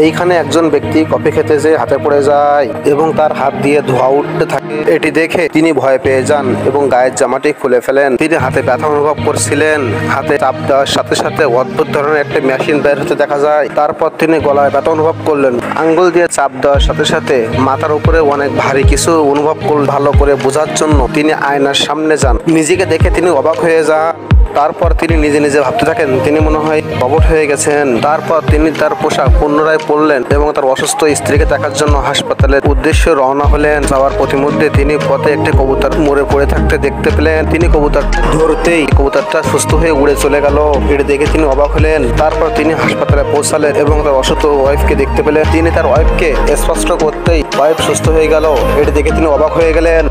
এইখানে একজন ব্যক্তি কফি খেতে যেয়ে হাতে পড়ে যায় এবং তার হাত দিয়ে ধোঁয়া উঠতে থাকে। এটি দেখে তিনি ভয় পেয়ে যান এবং গায়ের জামাটি খুলে ফেলেন। তিনি হাতে ব্যথা অনুভব করছিলেন। হাতে চাপ দেওয়ার সাথে সাথে অদ্ভুত ধরনের একটা মেশিন বের হতে দেখা যায়। তারপর তিনি গলায় ব্যথা অনুভব করলেন। আঙ্গুল দিয়ে চাপ দেওয়ার সাথে সাথে মাথার উপরে অনেক ভারী কিছু অনুভব করলেন। ভালো করে বোঝার জন্য তিনি আয়নার সামনে যান। নিজেকে দেখে তিনি অবাক হয়ে যান। তারপর তিনি নিজে নিজে ভাবতে থাকেন তিনি মনে হয় অবশ হয়ে গেছেন। তারপর তিনি তার পোশাক পুনরায় পরলেন এবং তার অসুস্থ স্ত্রীকে দেখার জন্য হাসপাতালের উদ্দেশ্যে রওনা হলেন। যাওয়ার পথিমধ্যে তিনি পথে একটি কবুতর মরে পড়ে থাকতে দেখতে পেলেন। তিনি কবুতর ধরতেই কবুতরটা সুস্থ হয়ে উড়ে চলে গেল। এটি দেখে তিনি অবাক হলেন। তারপর তিনি হাসপাতালে পৌঁছালেন এবং তার অসুস্থ ওয়াইফকে দেখতে পেলেন। তিনি তার ওয়াইফকে স্পষ্ট করতেই ওয়াইফ সুস্থ হয়ে গেল। এটি দেখে তিনি অবাক হয়ে গেলেন।